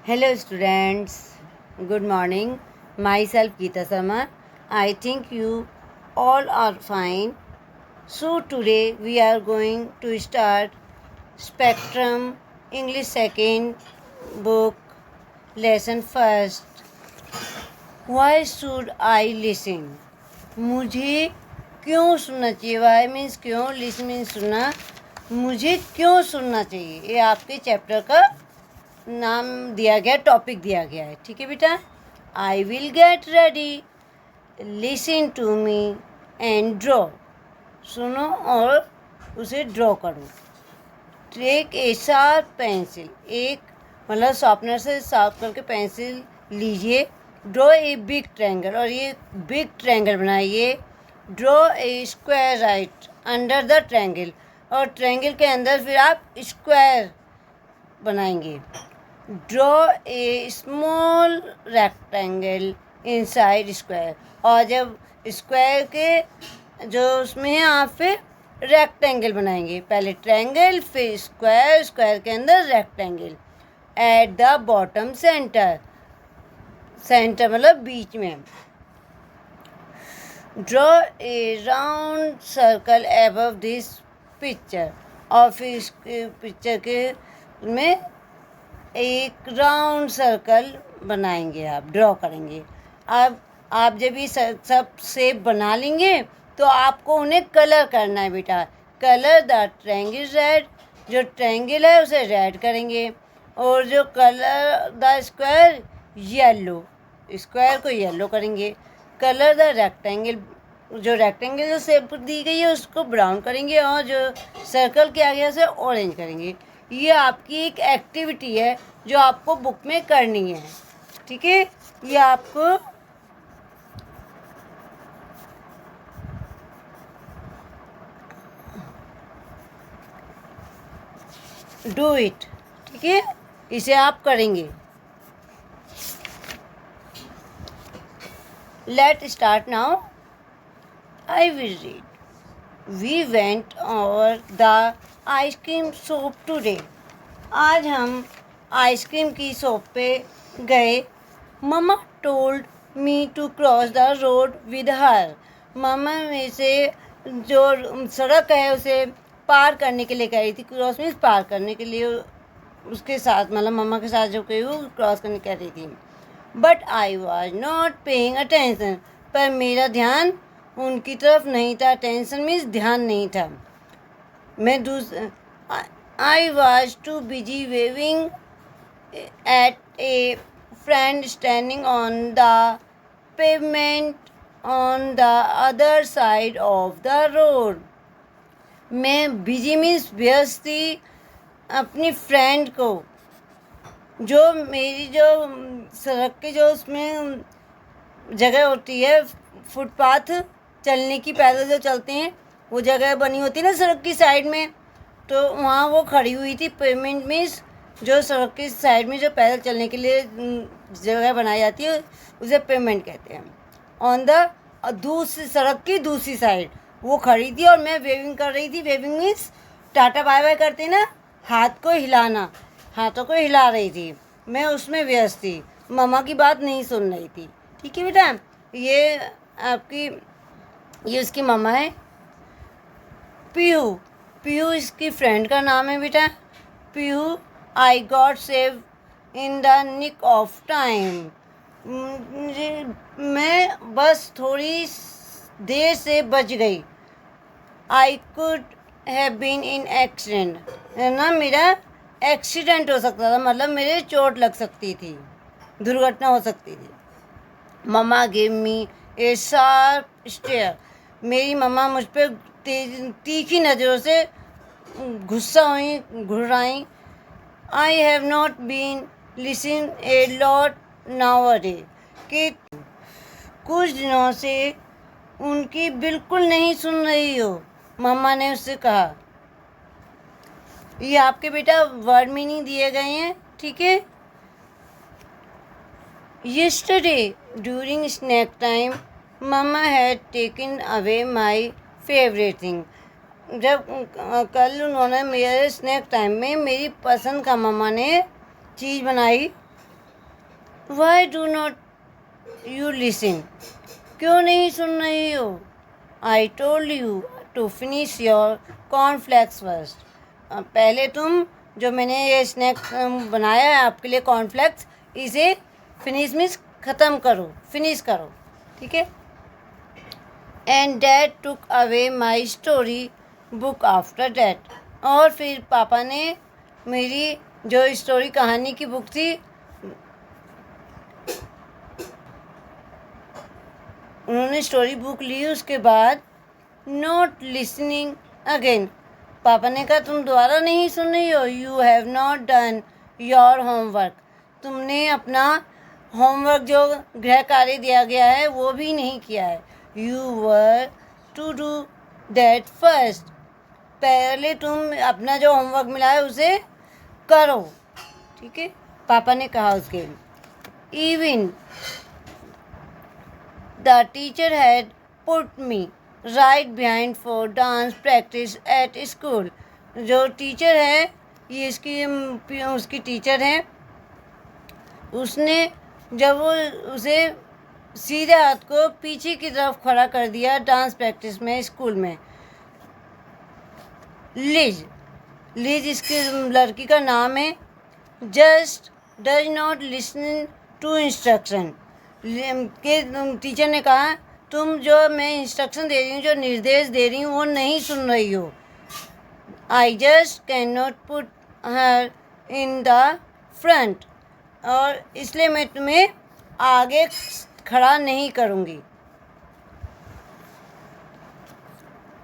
Hello students, good morning. Myself Geeta Sharma. I think you all are fine. So today we are going to start Spectrum English second book lesson first. Why should I listen? मुझे क्यों सुनना चाहिए? Y means क्यों, listen means सुनना. मुझे क्यों सुनना चाहिए? ये आपके चैप्टर का नाम दिया गया, टॉपिक दिया गया है. ठीक है बेटा. I will get ready, listen to me and draw. सुनो और उसे ड्रॉ करो. टेक ए शार्प पेंसिल, एक मतलब शार्पनर से शार्प करके पेंसिल लीजिए. ड्रॉ ए बिग ट्रायंगल, और ये बिग ट्रायंगल बनाइए. Draw a square right under the triangle, और ट्रायंगल के अंदर फिर आप स्क्वायर बनाएंगे. Draw a small rectangle inside square, और जब स्क्वायर के जो उसमें है आप फिर रेक्टेंगल बनाएंगे. पहले ट्रायंगल फिर स्क्वायर, स्क्वायर के अंदर rectangle. At the bottom centre, centre मतलब बीच में. Draw A round circle above this picture, और फिर इस पिक्चर के में एक राउंड सर्कल बनाएंगे, आप ड्रॉ करेंगे. अब आप जब ये सब शेप बना लेंगे तो आपको उन्हें कलर करना है बेटा. कलर द ट्रायंगल रेड, जो ट्रायंगल है उसे रेड करेंगे, और जो colour the square yellow, square को येलो करेंगे. कलर द रेक्टेंगल, जो रेक्टेंगल जो शेप दी गई है उसको ब्राउन करेंगे, और जो सर्कल किया गया उसे ऑरेंज करेंगे. ये आपकी एक एक्टिविटी है जो आपको बुक में करनी है. ठीक है, ये आपको डू इट. ठीक है, इसे आप करेंगे. Let start now. I will read. We went over the ice cream shop today. आज हम आइसक्रीम की शॉप पे गए. Mamma told me to cross the road with her. Mamma में से जो सड़क है उसे पार करने के लिए कह रही थी. क्रॉस मीन्स पार करने के लिए उसके साथ, मतलब मम्मा के साथ जो कही वो क्रॉस करने कह रही थी. But I was not paying attention, पर मेरा ध्यान उनकी तरफ नहीं था. अटेंशन मीन्स ध्यान नहीं था. मैं I was too busy waving at a friend standing on the pavement on the other side of the road. मैं बिजी मीन्स व्यस्त थी अपनी फ्रेंड को, जो मेरी जो सड़क के जो उसमें जगह होती है, फुटपाथ चलने की, पैदल जो चलते हैं वो जगह बनी होती है ना सड़क की साइड में, तो वहाँ वो खड़ी हुई थी. पेमेंट मीन्स जो सड़क की साइड में जो पैदल चलने के लिए जगह बनाई जाती है उसे पेमेंट कहते हैं. ऑन द दूसरी सड़क की दूसरी साइड वो खड़ी थी, और मैं वेविंग कर रही थी. Waving means tata bye bye करते हैं ना, हाथ को हिलाना, हाथों को हिला रही थी. मैं उसमें व्यस्त थी, मम्मा की बात नहीं सुन रही थी. ठीक है बेटा, ये आपकी, ये उसकी मम्मा है पीहू. पीहू इसकी फ्रेंड का नाम है बेटा. Pihu I got save in the nick of time. मैं बस थोड़ी देर से बच गई. I could have been in accident, है ना, मेरा एक्सीडेंट हो सकता था, मतलब मेरे चोट लग सकती थी, दुर्घटना हो सकती थी. Mamma give me a sharp stare. मेरी मम्मा मुझ पर तीखी नज़रों से गुस्सा हुई, घुर्राई. I have not been listen a lot nowadays, कि कुछ दिनों से उनकी बिल्कुल नहीं सुन रही हो, मम्मा ने उससे कहा. ये आपके बेटा वर्ड मीनिंग दिए गए हैं. ठीक है. Yesterday, during snack time, Mama had taken away my favorite thing. जब कल उन्होंने मेरे स्नैक टाइम में मेरी पसंद का मम्मा ने चीज़ बनाई, why do not you listen? क्यों नहीं सुन रही हो? I told you to finish your cornflakes first. पहले तुम जो मैंने ये स्नैक बनाया है आपके लिए कॉर्नफ्लेक्स, इसे फिनिश मीन्स ख़त्म करो, फिनिश करो, ठीक है। And dad took away my story book after that. और फिर पापा ने मेरी जो स्टोरी कहानी की बुक थी उन्होंने स्टोरी बुक ली। उसके बाद नॉट लिसनिंग अगेन, पापा ने कहा तुम दोबारा नहीं सुन रही हो। You have not done your homework, तुमने अपना होमवर्क जो गृह कार्य दिया गया है वो भी नहीं किया है। You were to do that first, पहले तुम अपना जो होमवर्क मिला है उसे करो, ठीक है। पापा ने कहा उसके even the teacher had put me right behind for dance practice at school. जो टीचर है ये उसकी टीचर है, उसने जब वो उसे सीधे हाथ को पीछे की तरफ खड़ा कर दिया डांस प्रैक्टिस में स्कूल में। लिज, लिज इसकी लड़की का नाम है। Just does not listen to instruction, के टीचर ने कहा तुम जो मैं इंस्ट्रक्शन दे रही हूँ, जो निर्देश दे रही हूँ वो नहीं सुन रही हो। I just can not put her in the front, और इसलिए मैं तुम्हें आगे खड़ा नहीं करूँगी।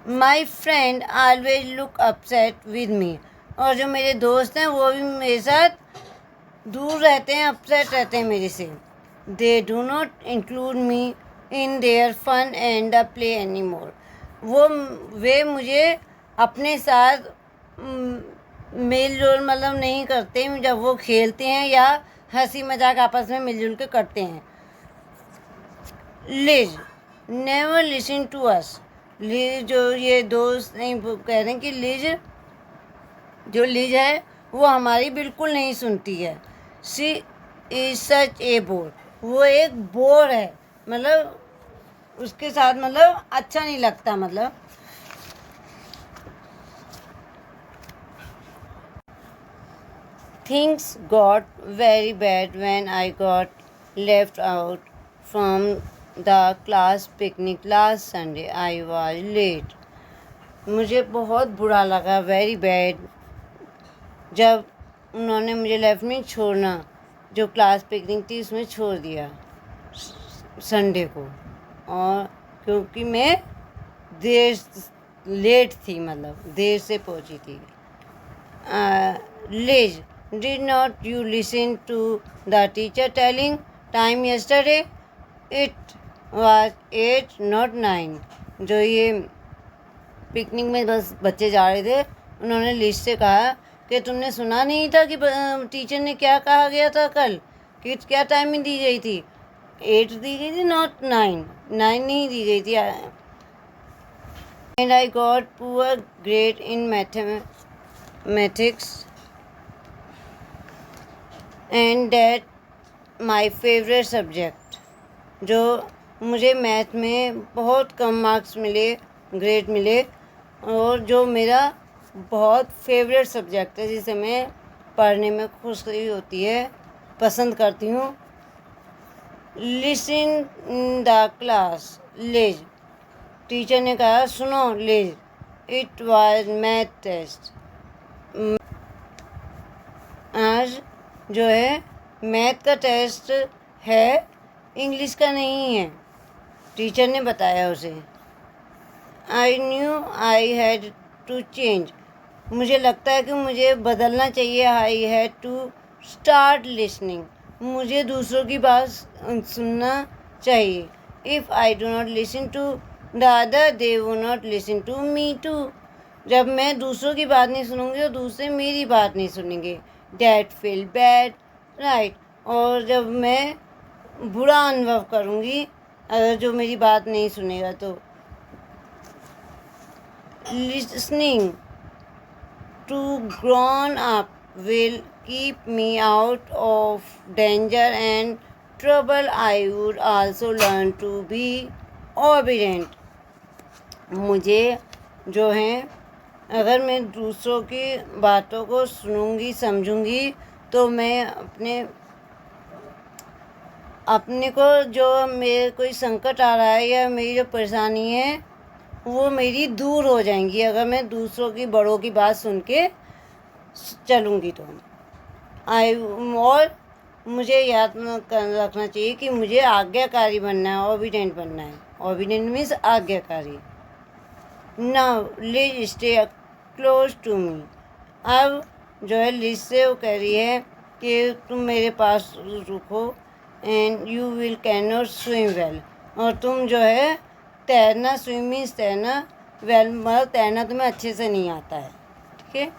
My friend always look upset with me, और जो मेरे दोस्त हैं वो भी मेरे साथ दूर रहते हैं, अपसेट रहते हैं मेरे से। They do not include me in their fun and the play any more, वे मुझे अपने साथ मेल जोल मतलब नहीं करते जब वो खेलते हैं या हंसी मजाक आपस में मिलजुल के करते हैं। Liz never listen to us, Liz जो ये दोस्त नहीं कह रहे हैं कि लिज जो लिज है वो हमारी बिल्कुल नहीं सुनती है। She is such A bore, वो एक बोर है, मतलब उसके साथ मतलब अच्छा नहीं लगता। मतलब things got very bad when I got left out from the class picnic last Sunday. I was late, मुझे बहुत बुरा लगा, वेरी बैड, जब उन्होंने मुझे लेफ्ट में छोड़ना, जो क्लास पिकनिक थी उसमें छोड़ दिया संडे को, और क्योंकि मैं लेट थी, मतलब देर से पहुंची थी। Liz did not you listen to the teacher telling time yesterday? It was 8 not 9। जो ये पिकनिक में बस बच्चे जा रहे थे, उन्होंने लिज से कहा कि तुमने सुना नहीं था कि टीचर ने क्या कहा गया था कल, कि क्या टाइमिंग दी गई थी? 8 दी गई थी, नॉट 9, 9 नहीं दी गई थी। And I got poor grade in mathematics and that my favourite subject, जो मुझे मैथ में बहुत कम मार्क्स मिले, ग्रेड मिले, और जो मेरा बहुत फेवरेट सब्जेक्ट है, जिसे मैं पढ़ने में खुशी होती है, पसंद करती हूँ। Listen in the class Liz, teacher ने कहा सुनो Liz, it was math test, आज जो है मैथ का टेस्ट है, इंग्लिश का नहीं है, टीचर ने बताया उसे। I knew I had to change, मुझे लगता है कि मुझे बदलना चाहिए। I had to start listening, मुझे दूसरों की बात सुनना चाहिए। If I do not listen to the other they would not listen to me too, जब मैं दूसरों की बात नहीं सुनूंगी तो दूसरे मेरी बात नहीं सुनेंगे। डैट फील बैड राइट, और जब मैं बुरा अनुभव करूँगी अगर जो मेरी बात नहीं सुनेगा तो। Listening to grown up will keep me out of danger and trouble, I would also learn to be obedient. मुझे जो है, अगर मैं दूसरों की बातों को सुनूंगी समझूंगी तो मैं अपने को जो मेरे कोई संकट आ रहा है या मेरी जो परेशानी है वो मेरी दूर हो जाएंगी, अगर मैं दूसरों की बड़ों की बात सुन के चलूँगी तो। और मुझे याद रखना चाहिए कि मुझे आज्ञाकारी बनना है, ओबीडेंट बनना है। ओबीडेंट मीन्स आज्ञाकारी। Now Liz stay close to me. अब जो है लिज से वो कह रही है कि तुम मेरे पास रुको, and you will can not swim well. और तुम जो है तैरना, स्विम मीन्स तैरना, वेल मतलब तैरना तुम्हें अच्छे से नहीं आता है, ठीक है।